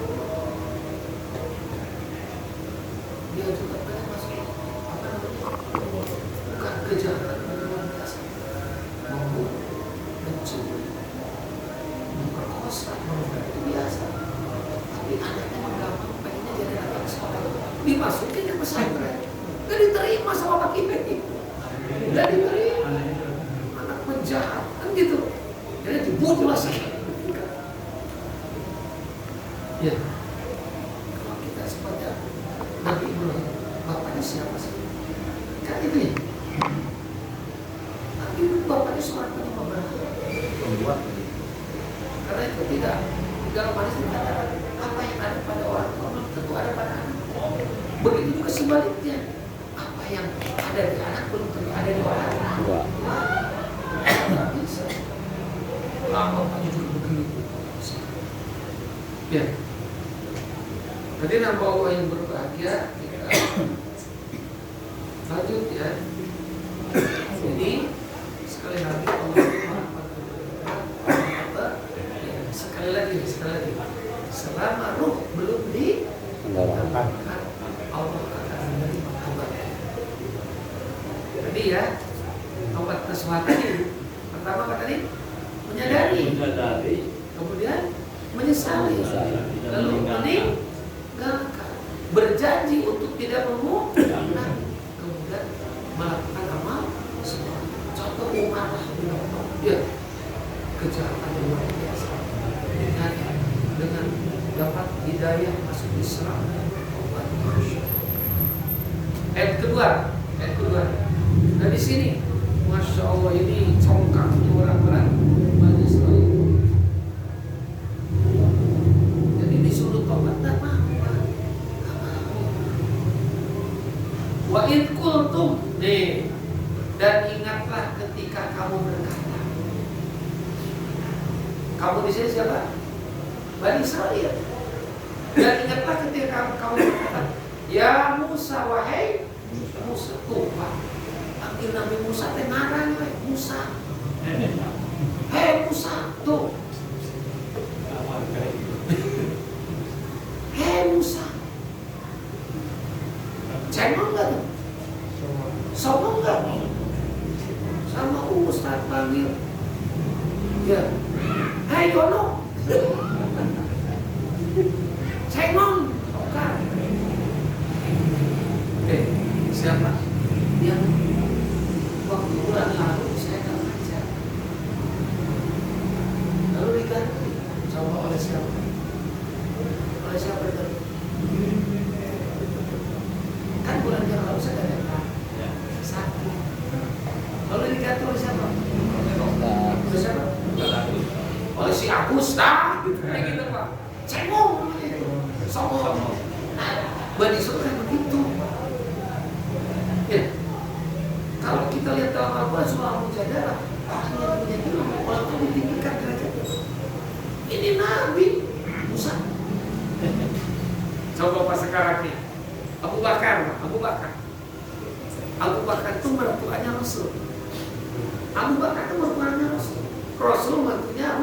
Dia juga pengen masuk apa namanya, bukan kejahatan luar biasa, membunuh, mencuri, memperkosa, itu biasa. Tapi anaknya menggampang, pengennya jadi anak sekolah, dimasukin ke pesantren, gak diterima sama Pak Kiai, gak diterima, anak penjahat, kan gitu. Jadi dibunuh lah sekali. Ya, kalau kita seperti Nabi Ibrahim, bapaknya siapa sih? Kan itu ya. Nabi Ibrahim bapaknya seorang penyembah berhala. Karena itu tidak dalam hadis dikatakan apa yang ada pada orang tua tentu ada pada anak. Begitu juga sebaliknya, apa yang ada di anak belum tentu ada di orang tua. Tidak bisa. Bapaknya juga begitu. Ya. Jadi nama Allah yang berbahagia kita lanjut ya. Jadi sekali lagi sekali lagi selama ruh belum ditangkap Allah akan menerima taubat. Jadi ya taubat keselamatan ini pertama kata tadi menyadari, kemudian menyesali, lalu meninggalkan, berjanji untuk tidak mengulangi, kemudian melakukan amal semua. Contoh Umar bin Khattab, ya kejahatan yang luar biasa, dengan dapat hidayah masuk Islam dan bertobat. Ayat kedua, nah di sini, masya Allah ini congkak orang berat Bani Israil. Wa id qultum, nih, dan ingatlah ketika kamu berkata. Kamu di sini siapa? Bani Israil. Dan ingatlah ketika kamu berkata, ya Musa, wahai Musa, tuh Pak, panggil Nabi Musa, tenarang Musa. Hei Musa, tuh. Hei Musa. Cengong gak tuh? Sombong gak? Sama Ustaz panggil. Ya. Hei Yono. Cengong. Bukan. Siapa? Yang waktu bulan lalu saya gak ngajar. Lalu diganti. Coba oleh siapa? Oleh siapa diganti? Kan bulan yang lalu saya gak datang. Sakit. Lalu diganti oleh siapa? Oleh siapa? Oleh si Agus, nah, gitu, kayak gitu Pak. Cengong, songong. Nah, Bani Israil kan begitu. Ya, kalau kita lihat dalam Al-Quran surah Al-Mujadalah, orang yang punya ilmu, orang itu ditinggikan derajatnya. Ini Nabi Musa. Coba pas sekarang nih, Abu Bakar itu mertuanya Rasul. Abu Bakar itu mertuanya Rasul. Rasul mertunya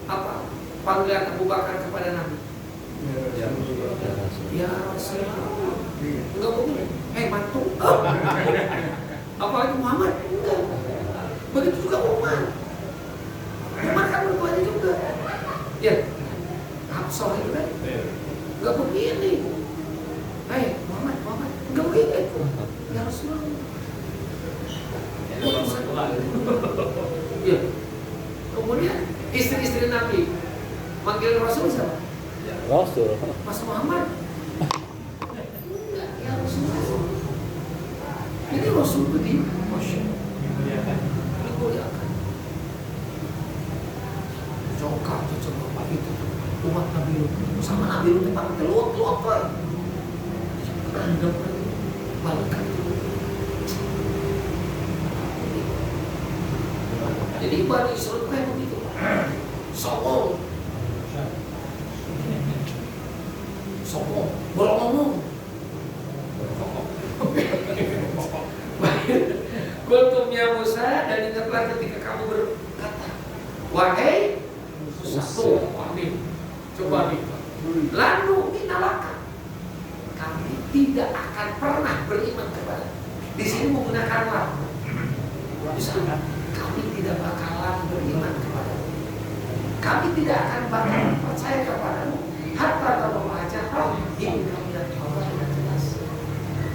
apa? Panggilan Abu Bakar kepada Nabi. Ya Rasulullah. Enggak boleh. Mantu. Apalagi Muhammad? Enggak. Begitu juga Umar. Umar kan mertuanya juga. Ya. Hafsah itu kan? Enggak begini. Muhammad. Enggak begini. Ya Rasulullah. Ya. Kemudian istri-istri Nabi manggil Rasul siapa? Rasul. Mas Muhammad. Enggak, ya Rasulullah. Jadi Rasul itu dimuliakan. Coba Bapak itu umat Nabi Lut sama Nabi Lut Pak Lut apa? Anda balikan. Jadi Bani Israil kayak begitu. Sombong, bolong ngomong. Qultum ya Musa, dan ingatlah ketika kamu berkata, wahai Musa, coba nih. Lalu inalaka, kami tidak akan pernah beriman kepada. Di sini menggunakan lam. Bisa kan? Kami tidak bakalan beriman kepada. Kami tidak akan bakalan percaya kepadamu. Hatta kamu mengajarkan hingga kamu melihat Allah dengan jelas.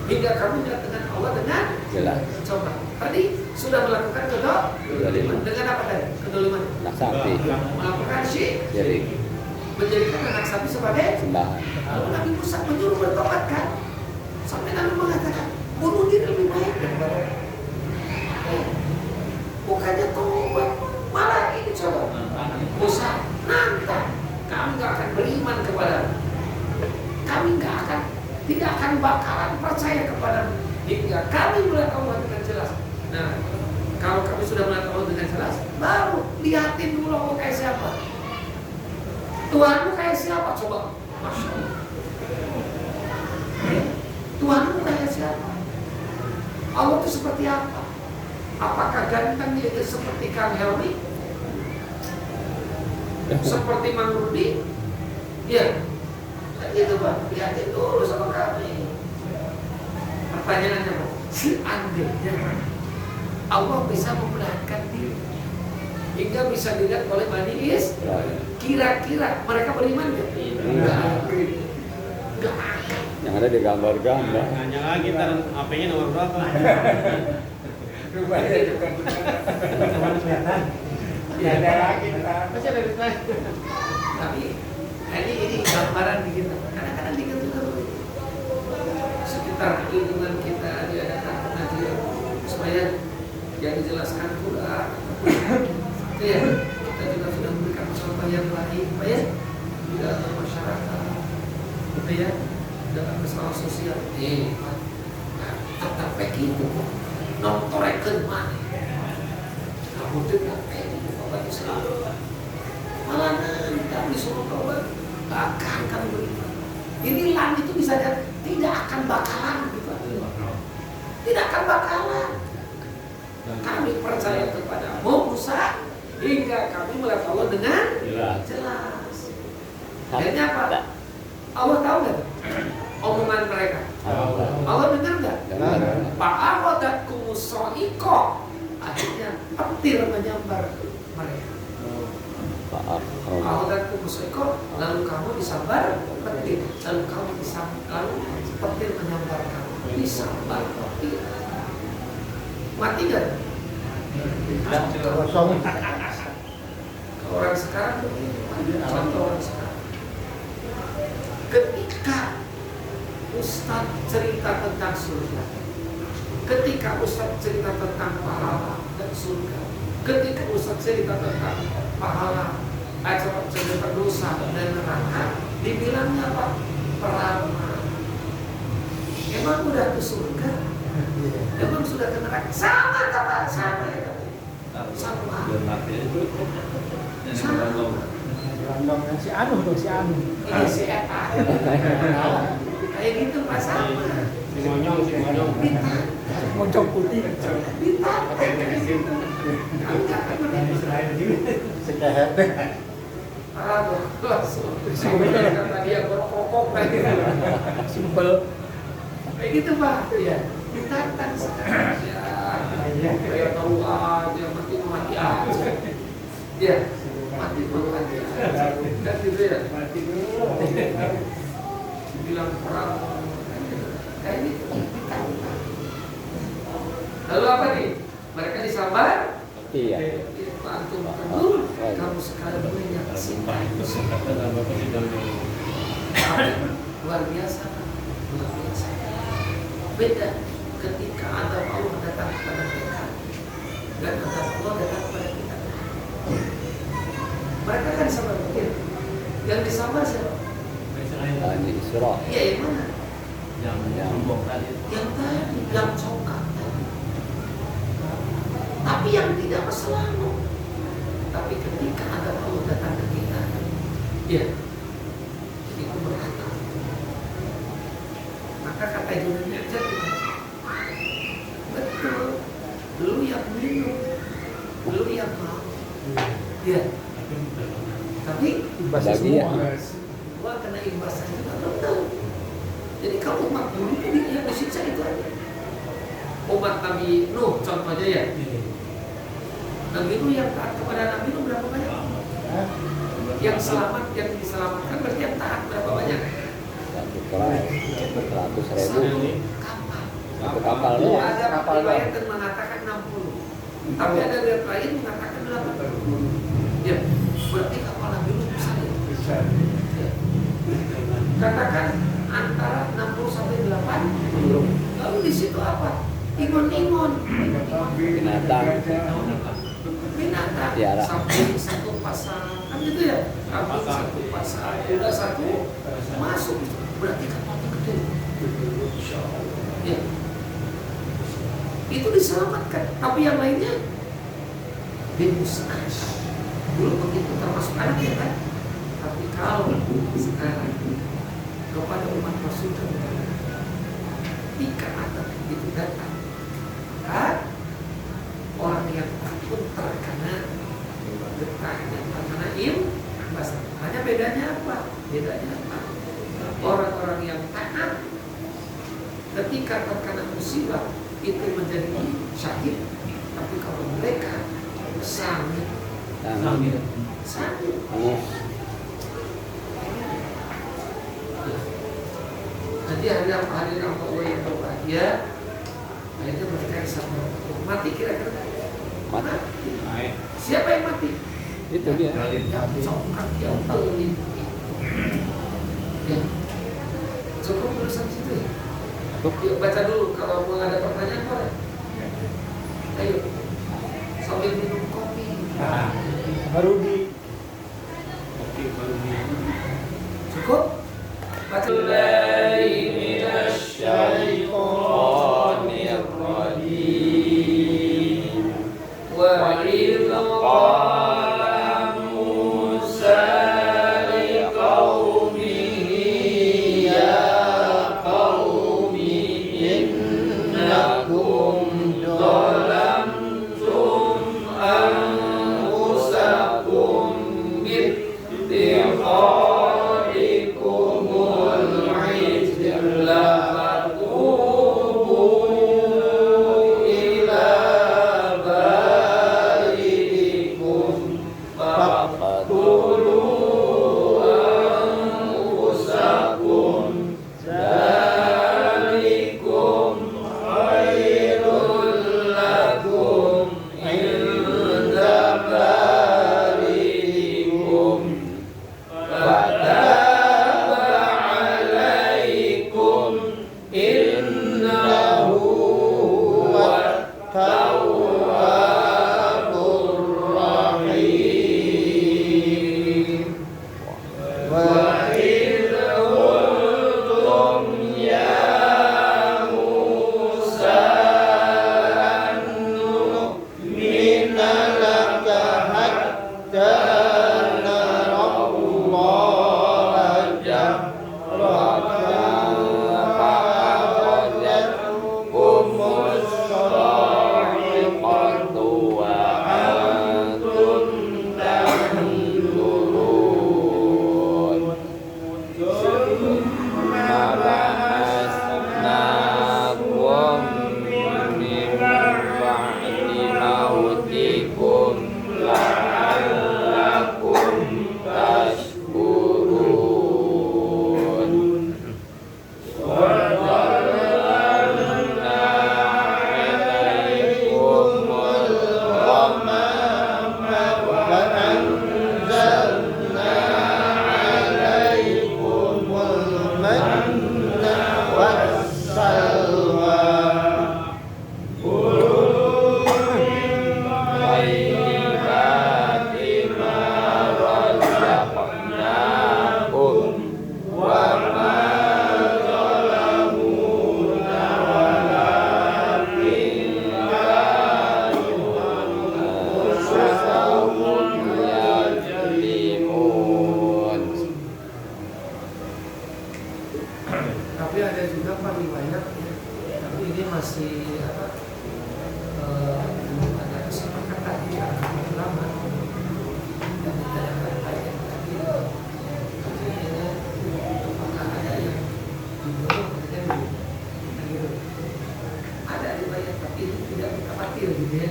Hingga kamu melihat dengan Allah dengan jelas. Coba. Tadi sudah melakukan kedoliman. Dengan apa tadi? Kedoliman. Anak sapi. Melakukan syirik. Jadi Menjadikan anak sapi sebagai sembahan. Lalu Nabi Musa menyuruh bertobat kan? Sampai Nabi mengatakan bunuh diri lebih baik daripada bukannya tobat, malah ini coba Musa nantang, kami gak akan beriman kepada, kami tidak akan bakalan percaya kepada hingga kami melihat Allah dengan jelas. Nah, kalau kami sudah melihat Allah dengan jelas, baru lihatin dulu Allah kayak siapa, Tuhanmu kayak siapa, coba. Masya Allah. Tuhanmu kayak siapa? Allah itu seperti apa? Apakah ganteng dia seperti Kang Helmi? Seperti Mang Rudi? Ya, kan gitu Pak. Lihatin dulu sama kami. Pertanyaannya Pak, seandainya Allah bisa memperlihatkan diri hingga bisa dilihat oleh Bani Israil, kira-kira mereka beriman nggak? Nggak akan. Yang ada di gambar-gambar. Nanya lagi ntar HP-nya nomor berapa? Rupanya bukan kelihatan. Ya ada lagi ntar. Masih ada di sana. Tapi ini gambaran di kita. Kadang-kadang di kita sekitar lingkungan kita diadakan pengajian supaya yang dijelaskan Quran. Ya, kita juga sudah memberikan contoh yang baik, ya, di dalam masyarakat, ya, dalam masalah sosial. Nah, gitu. Nontorekeun maneh. Kamu dengar obat Islam. Malah nanti disuruh tobat. Bahkan kamu beriman. Ini lan itu bisa tidak akan bakalan gitu. Tidak akan bakalan. Kami percaya kepadamu Musa hingga kami melihat Allah dengan jelas. Akhirnya apa? Allah tahu nggak omongan mereka? Allah dengar nggak? Fa'akhadhatkum as-sa'iqah. Akhirnya petir menyambar mereka. Fa'akhadhatkum as-sa'iqah, lalu kamu disambar petir, lalu kamu disambar, lalu petir menyambar kamu, disambar petir. Mati nggak? Kosong. Kalau orang sekarang begini, contoh orang sekarang. Ketika Ustaz cerita tentang surga, ketika Ustaz cerita tentang pahala dan surga, ketika Ustaz cerita tentang pahala, cerita dosa dan neraka, dibilangnya apa? Peramal. Emang udah ke surga? Emang sudah ke neraka? Sama kata sama ya. Sama. Random si Anu tuh si Anu. Ini si Eta. Kayak gitu Pak sama. Si monyong. Moncong putih. Bintang. Sekehet. Aduh, langsung. Kata dia berkokok kayak gitu. Simpel. Kayak gitu Pak. Iya. Ditantang sekarang. Ya. Kayak tahu aja mati aja. Iya. Mati aja. Dan gitu ya. Mati dulu. Bilang perang. Kayak gitu. Ditantang. Lalu apa nih? Mereka disambar. Iya. Antum betul. Kamu sekarang menyaksikan. Luar biasa. Luar biasa. Beda ketika azab Allah datang kepada mereka dan azab Allah datang kepada kita. Mereka kan sama pikir. Yang disambar siapa? Bani Isra. Iya, yang mana? Yang tadi, yang congkak tadi. Tapi yang tidak selalu. Tapi ketika azab Allah datang ke kita, ya, itu berkata. Maka kata Ibnu Hajar, betul, lu yang minum, lu yang mau, ya. Tapi Imbasnya Bagian. semua. gua kena imbasnya juga betul. Jadi kalau umat dulu itu yang disiksa itu aja. Umat Nabi Nuh contohnya ya. Nabi Nuh yang taat kepada Nabi Nuh berapa banyak? Yang selamat, yang diselamatkan berarti yang taat berapa banyak? Satu kerai. 100.000. Kapal. Satu kapal Ada doang. Kapal riwayat yang mengatakan 60. Tapi ada riwayat lain mengatakan 80. Ya, berarti kapal Nabi Nuh besar ya. Ya. Katakan antara 60 sampai 80. Lalu di situ apa? Ingon-ingon. Binatang. Binatang. Tiara. Samping satu pasang. Kan gitu ya? Samping satu pasang. Udah satu masuk. Berarti kapalnya gede. Ya. Itu diselamatkan. Tapi yang lainnya dimusnahkan. Dulu begitu termasuk anaknya kan. Tapi kalau sekarang kepada umat Rasulullah ketika ada itu datang, maka orang yang takut terkena getahnya, terkena imbasnya. Hanya bedanya apa? Bedanya apa? Orang-orang yang taat ketika terkena musibah itu menjadi syahid, tapi kalau mereka sangit, Tangan. sangit. Jadi hari yang Allah yang berbahagia, akhirnya mereka sama mati kira-kira. Mati. Siapa yang mati? Itu dia. Yang congkak, yang telim. Ya. Cukup dulu sampai situ ya. Yuk baca dulu kalau mau ada pertanyaan boleh. Ayo. Sambil minum kopi. Baru di Cukup? Baca dulu. ya. Tapi ini masih apa? Belum ada kesepakatan di antara ulama dan ditanyakan banyak tadi. Artinya apakah ada yang didorong gitu. Ada riwayat tapi itu tidak mutawatir gitu ya.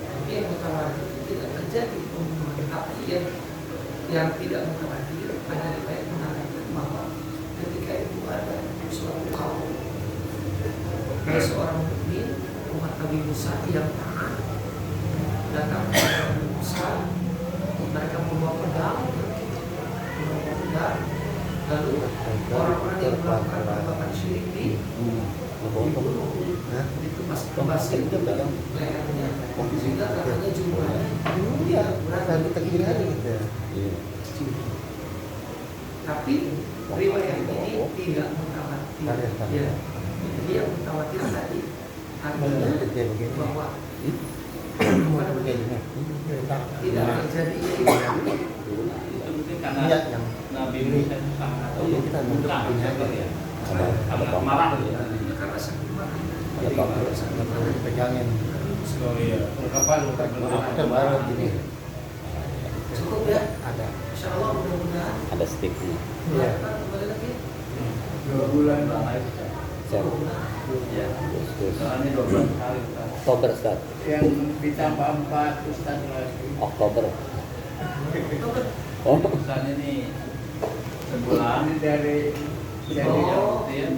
Tapi yang mutawatir itu tidak terjadi pembunuhan, tapi yang tidak mutawatir ada riwayat mengatakan bahwa ketika itu ada suatu kaum dari seorang mukmin umat Nabi Musa yang taat datang kepada Nabi Musa, mereka membawa pedang, lalu orang-orang yang melakukan perbuatan syirik dibunuh, ditebas lehernya, sehingga katanya jumlahnya berada di tapi riwayat ini tidak mutawatir. Ya. Jadi yang mutawatir tadi artinya bahwa tidak terjadi Mungkin karena Nabi Musa itu sangat ya. Sangat marah karena sakit marah. Pegangin. Oh iya. Ungkapan baru gini. Cukup ya? Ada. Insya Allah mudah-mudahan. Ada sticknya. Iya. Kembali lagi. 2 bulan. Siap. Ya. Terus. Soalnya 12 kali. Oktober Ustaz. Yang ditambah 4 Ustaz lagi. Oktober. Oh. Misalnya nih sebulan Ini dari Oh. rutin